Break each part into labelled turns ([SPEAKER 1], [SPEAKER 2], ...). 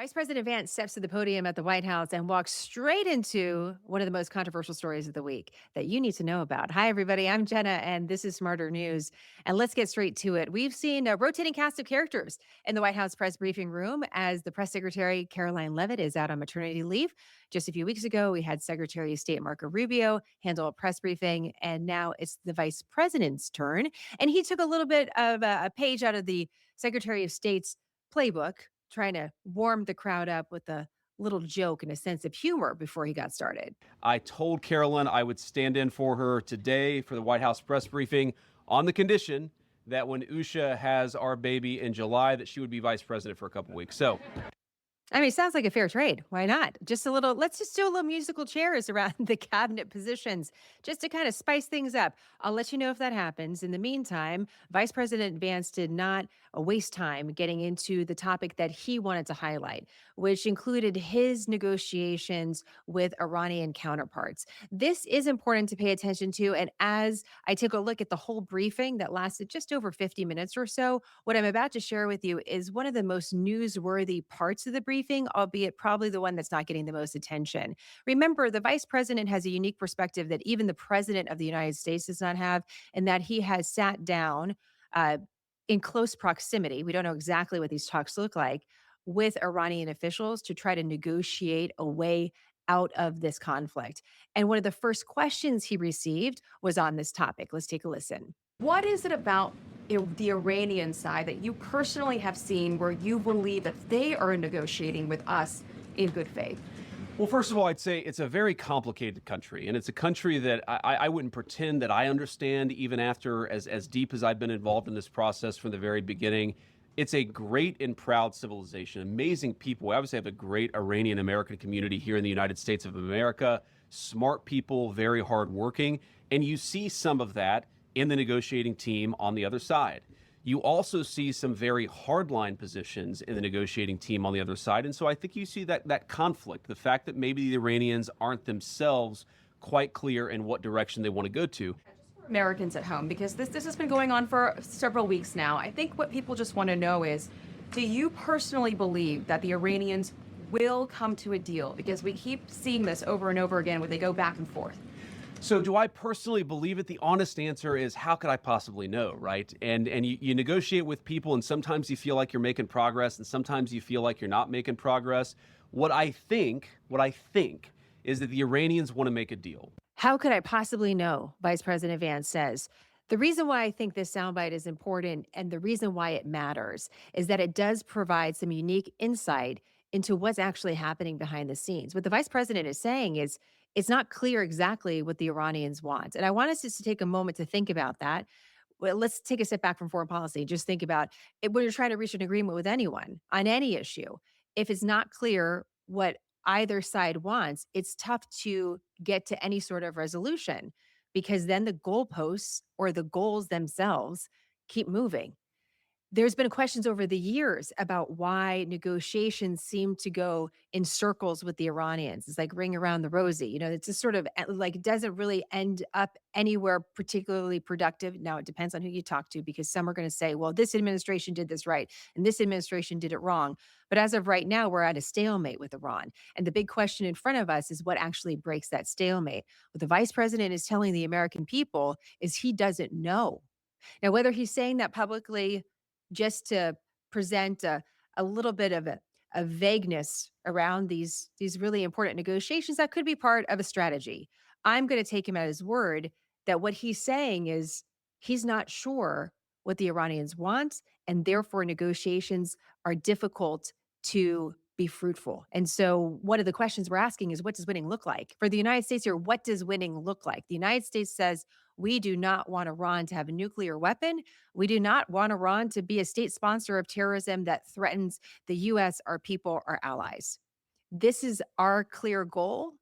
[SPEAKER 1] Vice President Vance steps to the podium at the White House and walks straight into one of the most controversial stories of the week that you need to know about. Hi, everybody. I'm Jenna, and this is Smarter News. And let's get straight to it. We've seen a rotating cast of characters in the White House press briefing room as the press secretary, Karoline Leavitt, is out on maternity leave. Just a few weeks ago, we had Secretary of State Marco Rubio handle a press briefing, and now it's the vice president's turn. And he took a little bit of a page out of the Secretary of State's playbook, trying to warm the crowd up with a little joke and a sense of humor before he got started.
[SPEAKER 2] I told Carolyn I would stand in for her today for the White House press briefing on the condition that when Usha has our baby in July, that she would be vice president for a couple weeks. So
[SPEAKER 1] I mean, it sounds like a fair trade. Why not? Just a little, let's just do a little musical chairs around the cabinet positions just to kind of spice things up. I'll let you know if that happens. In the meantime, Vice President Vance did not waste time getting into the topic that he wanted to highlight, which included his negotiations with Iranian counterparts. This is important to pay attention to. And as I take a look at the whole briefing that lasted just over 50 minutes or so, what I'm about to share with you is one of the most newsworthy parts of the briefing, albeit probably the one that's not getting the most attention. Remember, the vice president has a unique perspective that even the president of the United States does not have, and that he has sat down in close proximity. We don't know exactly what these talks look like with Iranian officials to try to negotiate a way out of this conflict. And one of the first questions he received was on this topic. Let's take a listen.
[SPEAKER 3] What is it about the Iranian side that you personally have seen where you believe that they are negotiating with us in good faith?
[SPEAKER 2] well, first of all, I'd say it's a very complicated country, and it's a country that I wouldn't pretend that I understand even after as deep as I've been involved in this process from the very beginning. It's a great and proud civilization, amazing people. We obviously have a great Iranian American community here in the United States of America, smart people, very hardworking, and you see some of that in the negotiating team on the other side. You also see some very hardline positions in the negotiating team on the other side. And so I think you see that conflict, the fact that maybe the Iranians aren't themselves quite clear in what direction they want to go to.
[SPEAKER 3] Americans at home, because this has been going on for several weeks now. I think what people just want to know is, do you personally believe that the Iranians will come to a deal? Because we keep seeing this over and over again where they go back and forth.
[SPEAKER 2] So do I personally believe it? The honest answer is, how could I possibly know, right? And you negotiate with people, and sometimes you feel like you're making progress, and sometimes you feel like you're not making progress. What I think is that the Iranians want to make a deal.
[SPEAKER 1] How could I possibly know? Vice President Vance says. The reason why I think this soundbite is important and the reason why it matters is that it does provide some unique insight into what's actually happening behind the scenes. What the vice president is saying is it's not clear exactly what the Iranians want. And I want us just to take a moment to think about that. Well, let's take a step back from foreign policy. Just think about it when you're trying to reach an agreement with anyone on any issue. If it's not clear what either side wants, it's tough to get to any sort of resolution because then the goalposts or the goals themselves keep moving. There's been questions over the years about why negotiations seem to go in circles with the Iranians. It's like ring around the rosy. You know, it's just sort of like it doesn't really end up anywhere particularly productive. Now, it depends on who you talk to because some are going to say, well, this administration did this right and this administration did it wrong. But as of right now, we're at a stalemate with Iran. And the big question in front of us is what actually breaks that stalemate. What the vice president is telling the American people is he doesn't know. Now, whether he's saying that publicly just to present a little bit of a vagueness around these really important negotiations, that could be part of a strategy. I'm going to take him at his word that what he's saying is he's not sure what the Iranians want, and therefore negotiations are difficult to be fruitful. And so one of the questions we're asking is, what does winning look like? For the United States here, what does winning look like? The United States says we do not want Iran to have a nuclear weapon. We do not want Iran to be a state sponsor of terrorism that threatens the U.S., our people, our allies. This is our clear goal.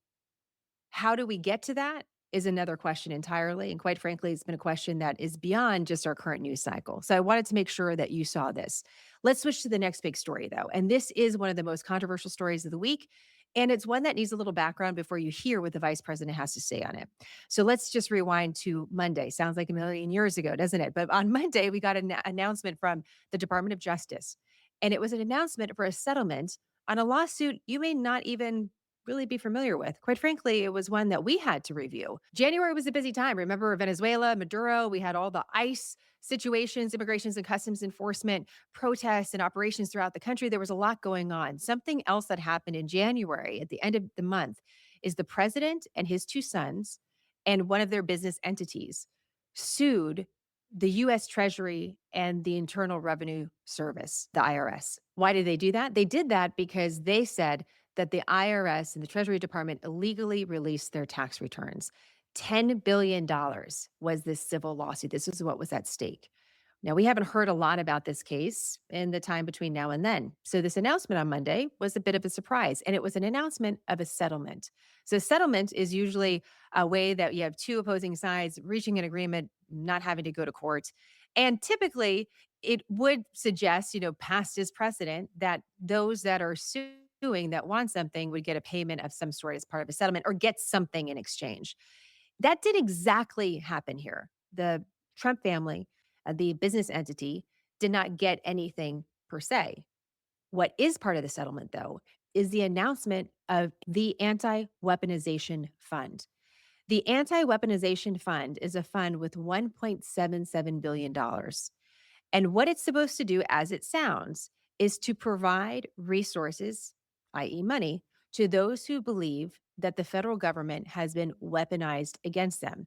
[SPEAKER 1] How do we get to that is another question entirely. And quite frankly, it's been a question that is beyond just our current news cycle. So I wanted to make sure that you saw this. Let's switch to the next big story, though. And this is one of the most controversial stories of the week. And it's one that needs a little background before you hear what the vice president has to say on it. So let's just rewind to Monday. Sounds like a million years ago, doesn't it? But on Monday, we got an announcement from the Department of Justice. And it was an announcement for a settlement on a lawsuit you may not even really be familiar with. Quite frankly, it was one that we had to review. January was a busy time. Remember Venezuela, Maduro, we had all the ICE situations, immigrations and customs enforcement, protests and operations throughout the country. There was a lot going on. Something else that happened in January at the end of the month is the president and his two sons and one of their business entities sued the US Treasury and the Internal Revenue Service, the IRS. Why did they do that? They did that because they said that the IRS and the Treasury Department illegally released their tax returns. $10 billion was this civil lawsuit. This is what was at stake. Now, we haven't heard a lot about this case in the time between now and then. So, this announcement on Monday was a bit of a surprise, and it was an announcement of a settlement. So, settlement is usually a way that you have two opposing sides reaching an agreement, not having to go to court. And typically, it would suggest, past is precedent that those that are suing that want something would get a payment of some sort as part of a settlement or get something in exchange. That did exactly happen here. The Trump family, the business entity, did not get anything per se. What is part of the settlement, though, is the announcement of the Anti Weaponization Fund. The Anti Weaponization Fund is a fund with $1.77 billion. And what it's supposed to do, as it sounds, is to provide resources, i.e., money, to those who believe that the federal government has been weaponized against them.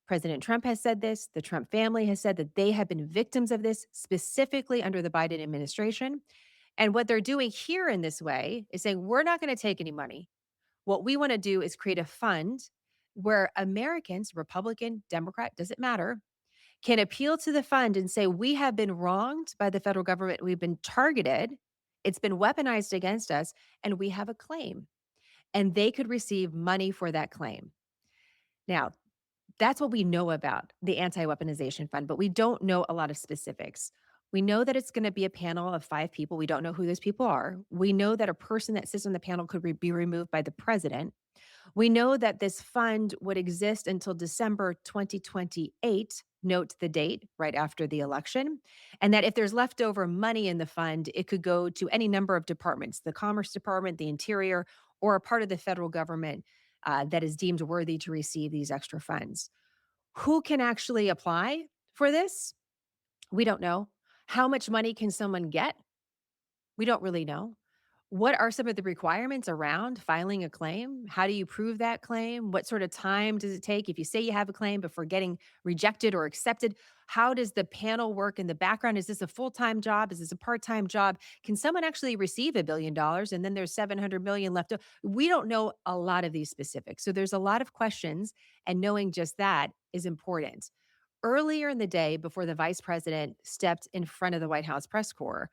[SPEAKER 1] President Trump has said this. The Trump family has said that they have been victims of this, specifically under the Biden administration. And what they're doing here in this way is saying, we're not going to take any money. What we want to do is create a fund where Americans, Republican, Democrat, doesn't matter, can appeal to the fund and say, we have been wronged by the federal government. We've been targeted. It's been weaponized against us, and we have a claim. And they could receive money for that claim. Now, that's what we know about the Anti-Weaponization Fund, but we don't know a lot of specifics. We know that it's going to be a panel of 5 people. We don't know who those people are. We know that a person that sits on the panel could be removed by the president. We know that this fund would exist until December 2028. Note the date right after the election. And that if there's leftover money in the fund, it could go to any number of departments, the Commerce Department, the Interior, or a part of the federal government that is deemed worthy to receive these extra funds. Who can actually apply for this? We don't know. How much money can someone get? We don't really know. What are some of the requirements around filing a claim? How do you prove that claim? What sort of time does it take if you say you have a claim before getting rejected or accepted? How does the panel work in the background? Is this a full-time job? Is this a part-time job? Can someone actually receive $1 billion and then there's 700 million left? We don't know a lot of these specifics. So there's a lot of questions, and knowing just that is important. Earlier in the day, before the vice president stepped in front of the White House press corps,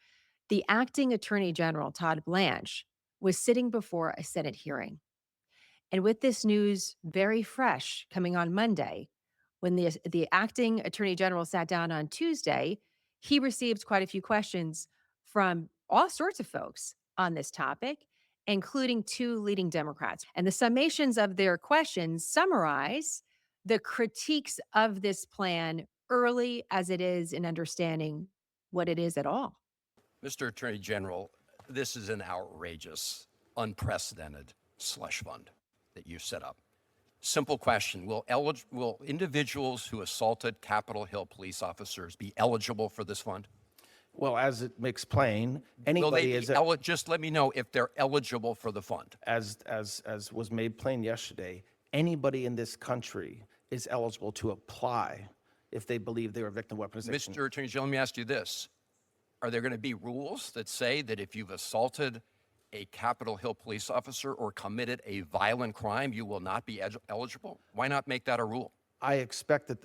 [SPEAKER 1] the acting attorney general, Todd Blanche, was sitting before a Senate hearing. And with this news very fresh coming on Monday, when the acting attorney general sat down on Tuesday, he received quite a few questions from all sorts of folks on this topic, including 2 leading Democrats. And the summations of their questions summarize the critiques of this plan, early as it is in understanding what it is at all.
[SPEAKER 4] Mr. Attorney General, this is an outrageous, unprecedented slush fund that you set up. Simple question, will individuals who assaulted Capitol Hill police officers be eligible for this fund?
[SPEAKER 5] Well, as it makes plain,
[SPEAKER 4] Will
[SPEAKER 5] anybody
[SPEAKER 4] they
[SPEAKER 5] is,
[SPEAKER 4] be just let me know if they're eligible for the fund.
[SPEAKER 5] as was made plain yesterday, anybody in this country is eligible to apply if they believe they were victim of weaponization.
[SPEAKER 4] Mr. Attorney General, let me ask you this. Are there going to be rules that say that if you've assaulted a Capitol Hill police officer or committed a violent crime, you will not be eligible? Why not make that a rule?
[SPEAKER 5] I expect that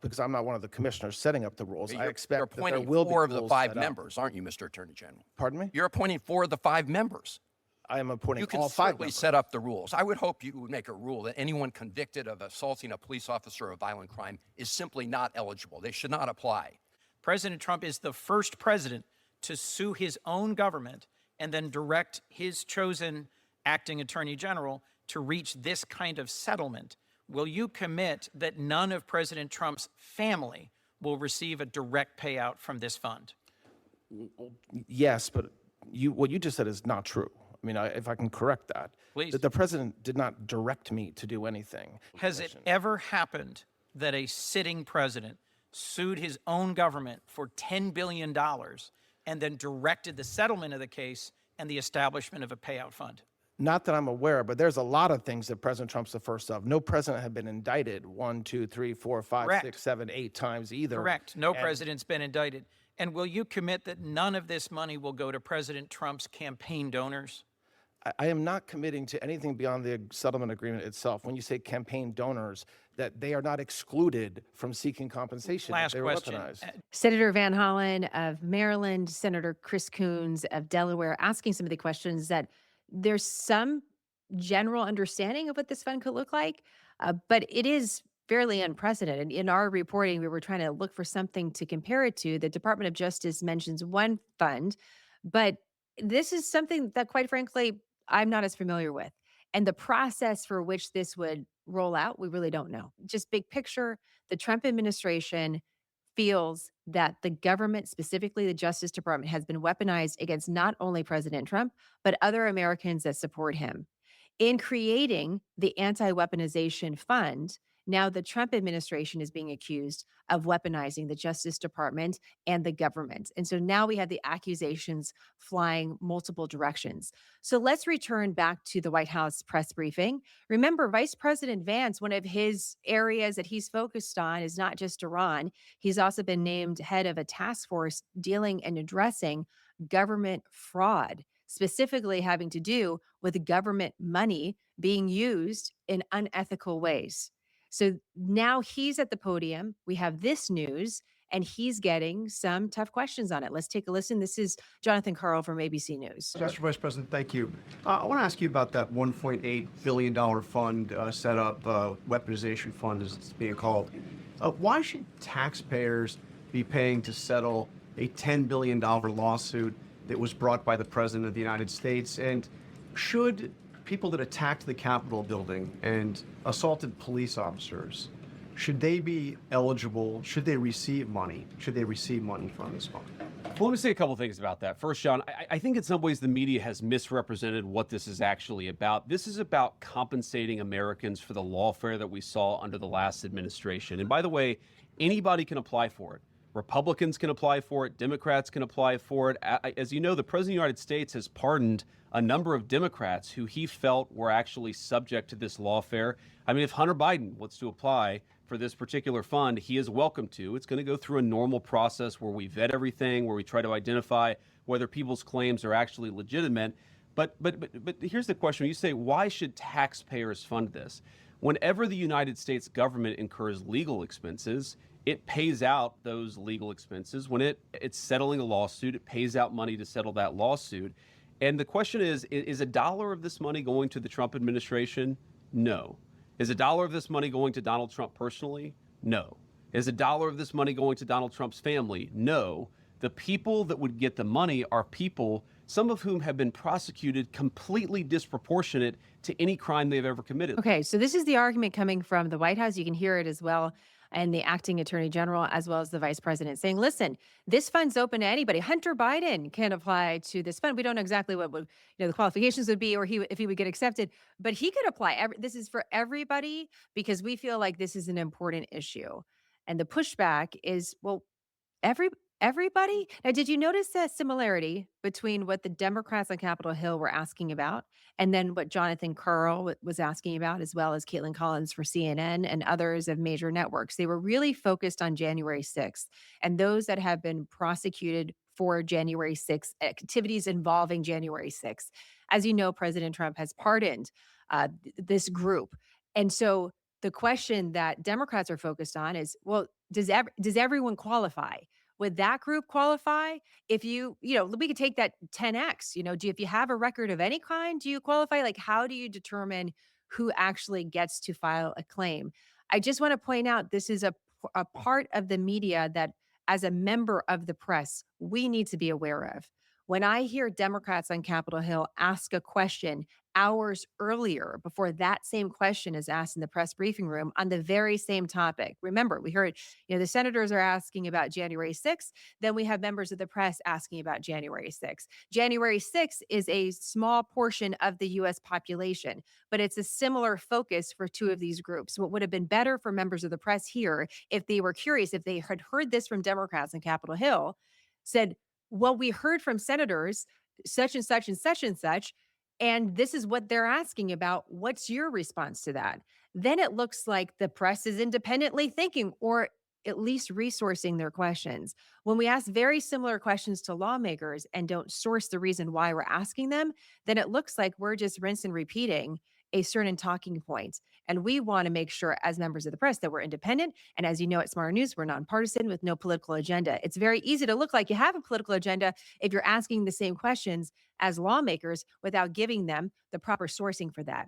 [SPEAKER 5] because I'm not one of the commissioners setting up the rules, I expect
[SPEAKER 4] You're
[SPEAKER 5] that there
[SPEAKER 4] appointing
[SPEAKER 5] will be
[SPEAKER 4] 4 of the
[SPEAKER 5] rules
[SPEAKER 4] 5
[SPEAKER 5] set up.
[SPEAKER 4] members, aren't you, Mr. Attorney General?
[SPEAKER 5] Pardon me?
[SPEAKER 4] You're appointing 4 of the 5 members.
[SPEAKER 5] I am appointing
[SPEAKER 4] You can
[SPEAKER 5] all 5
[SPEAKER 4] certainly
[SPEAKER 5] members.
[SPEAKER 4] set up the rules. I would hope you would make a rule that anyone convicted of assaulting a police officer or a violent crime is simply not eligible. They should not apply.
[SPEAKER 6] President Trump is the first president to sue his own government and then direct his chosen acting attorney general to reach this kind of settlement. Will you commit that none of President Trump's family will receive a direct payout from this fund?
[SPEAKER 5] Yes, but what you just said is not true. I mean, if I can correct that.
[SPEAKER 6] Please.
[SPEAKER 5] That the president did not direct me to do anything.
[SPEAKER 6] Has it ever happened that a sitting president sued his own government for $10 billion and then directed the settlement of the case and the establishment of a payout fund?
[SPEAKER 5] Not that I'm aware, but there's a lot of things that President Trump's the first of. No president had been indicted 1, 2, 3, 4, 5,
[SPEAKER 6] Correct.
[SPEAKER 5] 6, 7, 8 times either.
[SPEAKER 6] Correct. No president's been indicted. And will you commit that none of this money will go to President Trump's campaign donors?
[SPEAKER 5] I am not committing to anything beyond the settlement agreement itself. When you say campaign donors, that they are not excluded from seeking compensation.
[SPEAKER 6] Last
[SPEAKER 5] they were
[SPEAKER 6] question.
[SPEAKER 5] weaponized.
[SPEAKER 1] Senator Van Hollen of Maryland, Senator Chris Coons of Delaware, asking some of the questions that there's some general understanding of what this fund could look like, but it is fairly unprecedented. In our reporting, we were trying to look for something to compare it to. The Department of Justice mentions one fund, but this is something that, quite frankly, I'm not as familiar with. And the process for which this would roll out, we really don't know. Just big picture, the Trump administration feels that the government, specifically the Justice Department, has been weaponized against not only President Trump, but other Americans that support him. In creating the anti-weaponization fund, now the Trump administration is being accused of weaponizing the Justice Department and the government. And so now we have the accusations flying multiple directions. So let's return back to the White House press briefing. Remember, Vice President Vance, one of his areas that he's focused on is not just Iran. He's also been named head of a task force dealing and addressing government fraud, specifically having to do with government money being used in unethical ways. So now he's at the podium. We have this news, and he's getting some tough questions on it. Let's take a listen. This is Jonathan Karl from ABC News.
[SPEAKER 7] Mr. Vice President, thank you. I want to ask you about that $1.8 billion fund set up, weaponization fund as it's being called. Why should taxpayers be paying to settle a $10 billion lawsuit that was brought by the President of the United States? And should people that attacked the Capitol building and assaulted police officers, should they be eligible? Should they receive money? Should they receive money from this fund?
[SPEAKER 2] Well, let me say a couple things about that. First, John, I think in some ways the media has misrepresented what this is actually about. This is about compensating Americans for the lawfare that we saw under the last administration. And by the way, anybody can apply for it. Republicans can apply for it. Democrats can apply for it. As you know, the President of the United States has pardoned a number of Democrats who he felt were actually subject to this lawfare. I mean, if Hunter Biden wants to apply for this particular fund, he is welcome to. It's going to go through a normal process where we vet everything, where we try to identify whether people's claims are actually legitimate. But here's the question. You say, why should taxpayers fund this? Whenever the United States government incurs legal expenses, it pays out those legal expenses. When it's settling a lawsuit, it pays out money to settle that lawsuit. And the question is a dollar of this money going to the Trump administration? No. Is a dollar of this money going to Donald Trump personally? No. Is a dollar of this money going to Donald Trump's family? No. The people that would get the money are people, some of whom have been prosecuted completely disproportionate to any crime they've ever committed.
[SPEAKER 1] Okay, so this is the argument coming from the White House. You can hear it as well. And the acting attorney general, as well as the vice president, saying, listen, this fund's open to anybody. Hunter Biden can apply to this fund. We don't know exactly what would, the qualifications would be or if he would get accepted, but he could apply. This is for everybody because we feel like this is an important issue. And the pushback is, well, everybody? Now, did you notice that similarity between what the Democrats on Capitol Hill were asking about and then what Jonathan Karl was asking about, as well as Caitlin Collins for CNN and others of major networks? They were really focused on January 6th and those that have been prosecuted for January 6th, activities involving January 6th. As you know, President Trump has pardoned this group. And so the question that Democrats are focused on is, well, does everyone qualify? Would that group qualify? If we could take that 10x, if you have a record of any kind, do you qualify? Like, how do you determine who actually gets to file a claim? I just want to point out, this is a part of the media that as a member of the press, we need to be aware of. When I hear Democrats on Capitol Hill ask a question hours earlier before that same question is asked in the press briefing room on the very same topic. Remember, we heard, the senators are asking about January 6th. Then we have members of the press asking about January 6th. January 6th is a small portion of the US population, but it's a similar focus for two of these groups. What would have been better for members of the press here if they were curious, if they had heard this from Democrats on Capitol Hill, said, well, we heard from senators such and such and such and such, and this is what they're asking about. What's your response to that? Then it looks like the press is independently thinking or at least resourcing their questions. When we ask very similar questions to lawmakers and don't source the reason why we're asking them, then it looks like we're just rinse and repeating a certain talking point. And we want to make sure, as members of the press, that we're independent. And as you know, at Smart News, we're nonpartisan with no political agenda. It's very easy to look like you have a political agenda if you're asking the same questions as lawmakers without giving them the proper sourcing for that.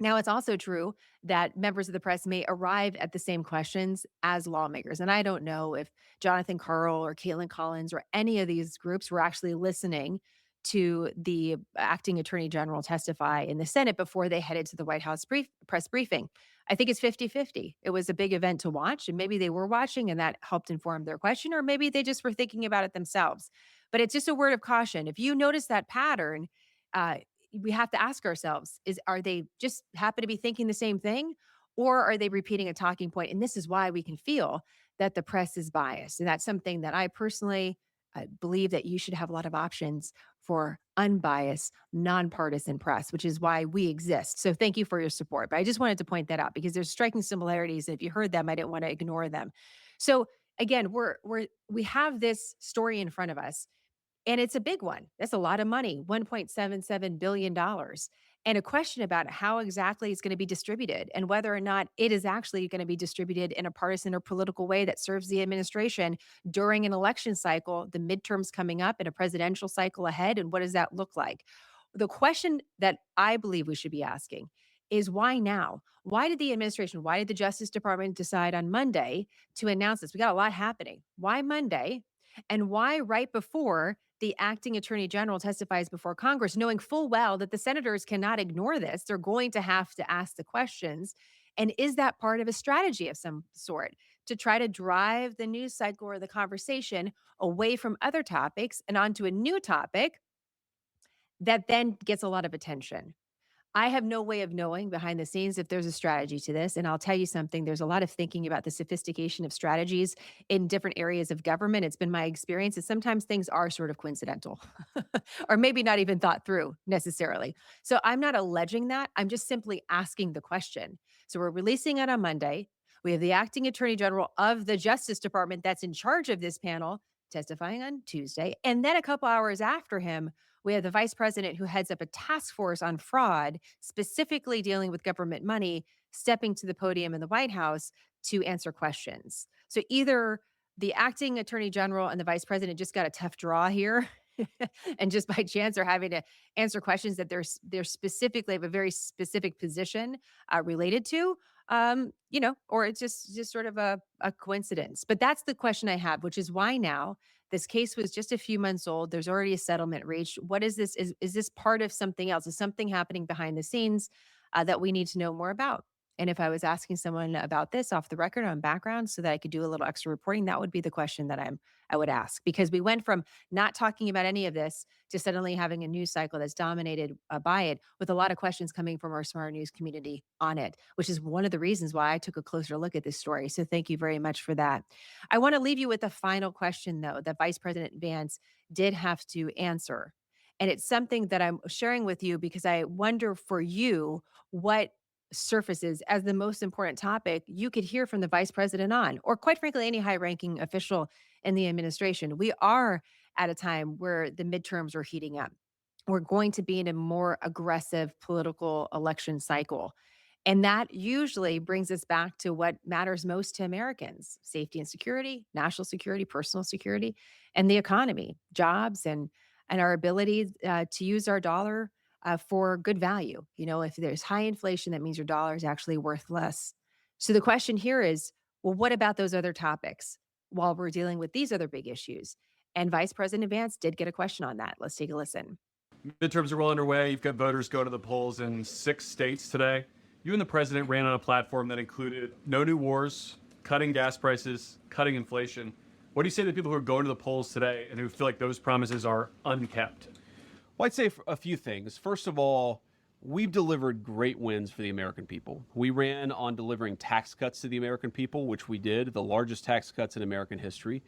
[SPEAKER 1] Now, it's also true that members of the press may arrive at the same questions as lawmakers. And I don't know if Jonathan Karl or Caitlin Collins or any of these groups were actually listening to the acting attorney general testify in the Senate before they headed to the White House press briefing. I think it's 50-50. It was a big event to watch, and maybe they were watching and that helped inform their question, or maybe they just were thinking about it themselves. But it's just a word of caution. If you notice that pattern, uh, we have to ask ourselves, are they just happen to be thinking the same thing, or are they repeating a talking point? And this is why we can feel that the press is biased. And that's something that I personally believe that you should have a lot of options for unbiased, nonpartisan press, which is why we exist. So thank you for your support. But I just wanted to point that out because there's striking similarities. And if you heard them, I didn't want to ignore them. So again, we have this story in front of us, and it's a big one. That's a lot of money, $1.77 billion. And a question about how exactly it's going to be distributed and whether or not it is actually going to be distributed in a partisan or political way that serves the administration during an election cycle, the midterms coming up and a presidential cycle ahead. And what does that look like? The question that I believe we should be asking is why now? Why did the administration, why did the Justice Department decide on Monday to announce this? We got a lot happening. Why Monday? And why right before the acting attorney general testifies before Congress, knowing full well that the senators cannot ignore this? They're going to have to ask the questions. And is that part of a strategy of some sort to try to drive the news cycle or the conversation away from other topics and onto a new topic that then gets a lot of attention? I have no way of knowing behind the scenes if there's a strategy to this. And I'll tell you something, there's a lot of thinking about the sophistication of strategies in different areas of government. It's been my experience that sometimes things are sort of coincidental or maybe not even thought through necessarily. So I'm not alleging that. I'm just simply asking the question. So we're releasing it on Monday. We have the acting attorney general of the Justice Department that's in charge of this panel testifying on Tuesday. And then a couple hours after him, we have the vice president who heads up a task force on fraud, specifically dealing with government money, stepping to the podium in the White House to answer questions. So either the acting attorney general and the vice president just got a tough draw here. And just by chance are having to answer questions that they're specifically have a very specific position related to, or it's just sort of a coincidence. But that's the question I have, which is why now? This case was just a few months old. There's already a settlement reached. What is this? Is this part of something else? Is something happening behind the scenes that we need to know more about? And if I was asking someone about this off the record on background so that I could do a little extra reporting, that would be the question that I would ask. Because we went from not talking about any of this to suddenly having a news cycle that's dominated by it, with a lot of questions coming from our Smart News community on it, which is one of the reasons why I took a closer look at this story. So thank you very much for that. I want to leave you with a final question, though, that Vice President Vance did have to answer. And it's something that I'm sharing with you because I wonder for you what surfaces as the most important topic you could hear from the vice president on, or quite frankly, any high ranking official in the administration. We are at a time where the midterms are heating up. We're going to be in a more aggressive political election cycle. And that usually brings us back to what matters most to Americans: safety and security, national security, personal security, and the economy, jobs, and our ability to use our dollar for good value. If there's high inflation, that means your dollar is actually worth less. So the question here is, well, what about those other topics while we're dealing with these other big issues? And Vice President Vance did get a question on that. Let's take a listen.
[SPEAKER 8] Midterms are well underway. You've got voters going to the polls in 6 states today. You and the president ran on a platform that included no new wars, cutting gas prices, cutting inflation. What do you say to the people who are going to the polls today and who feel like those promises are unkept?
[SPEAKER 2] Well, I'd say a few things. First of all, we've delivered great wins for the American people. We ran on delivering tax cuts to the American people, which we did, the largest tax cuts in American history.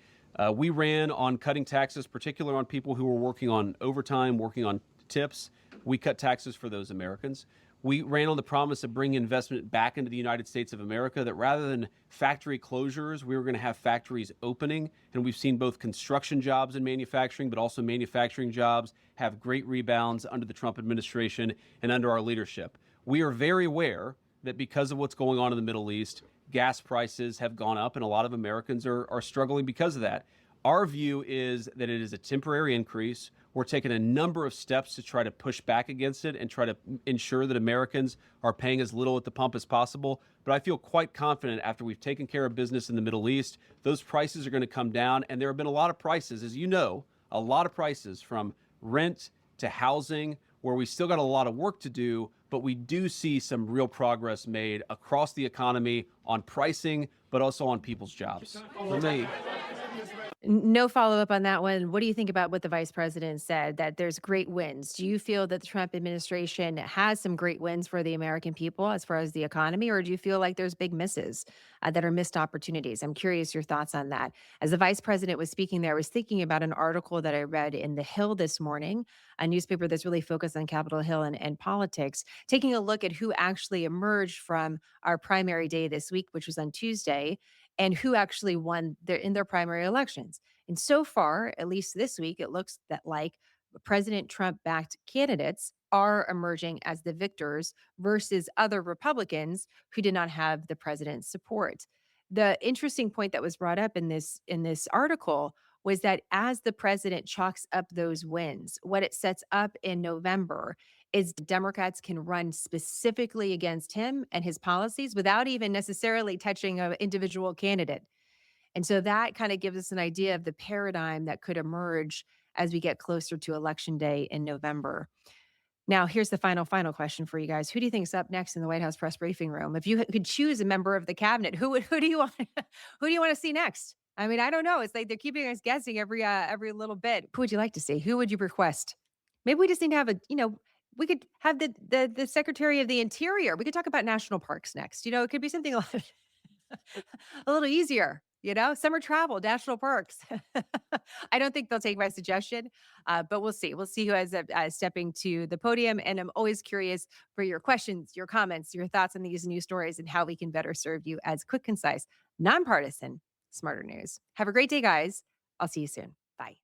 [SPEAKER 2] We ran on cutting taxes, particularly on people who were working on overtime, working on tips. We cut taxes for those Americans. We ran on the promise of bringing investment back into the United States of America, that rather than factory closures, we were going to have factories opening. And we've seen both construction jobs and manufacturing, but also manufacturing jobs have great rebounds under the Trump administration and under our leadership. We are very aware that because of what's going on in the Middle East, gas prices have gone up and a lot of Americans are struggling because of that. Our view is that it is a temporary increase. We're taking a number of steps to try to push back against it and try to ensure that Americans are paying as little at the pump as possible. But I feel quite confident after we've taken care of business in the Middle East, those prices are going to come down. And there have been a lot of prices, as you know, a lot of prices from rent to housing, where we still got a lot of work to do, but we do see some real progress made across the economy on pricing, but also on people's jobs. For me,
[SPEAKER 1] No follow up on that one. What do you think about what the vice president said, that there's great wins? Do you feel that the Trump administration has some great wins for the American people as far as the economy, or do you feel like there's big misses that are missed opportunities? I'm curious your thoughts on that. As the vice president was speaking there, I was thinking about an article that I read in The Hill this morning, a newspaper that's really focused on Capitol Hill and politics, taking a look at who actually emerged from our primary day this week, which was on Tuesday, and who actually won in their primary elections. And so far, at least this week, it looks that like President Trump backed candidates are emerging as the victors versus other Republicans who did not have the president's support. The interesting point that was brought up in this article was that as the president chalks up those wins, what it sets up in November is Democrats can run specifically against him and his policies without even necessarily touching an individual candidate. And so that kind of gives us an idea of the paradigm that could emerge as we get closer to election day in November. Now, here's the final question for you guys. Who do you think's up next in the White House press briefing room? If you could choose a member of the cabinet, who do you want who do you want to see next? I mean, I don't know. It's like they're keeping us guessing every little bit. Who would you like to see? Who would you request? Maybe we just need to have we could have the Secretary of the Interior. We could talk about national parks next. It could be something a little easier. Summer travel, national parks. I don't think they'll take my suggestion, but we'll see. We'll see who ends up stepping to the podium. And I'm always curious for your questions, your comments, your thoughts on these news stories and how we can better serve you as quick, concise, nonpartisan, smarter news. Have a great day, guys. I'll see you soon. Bye.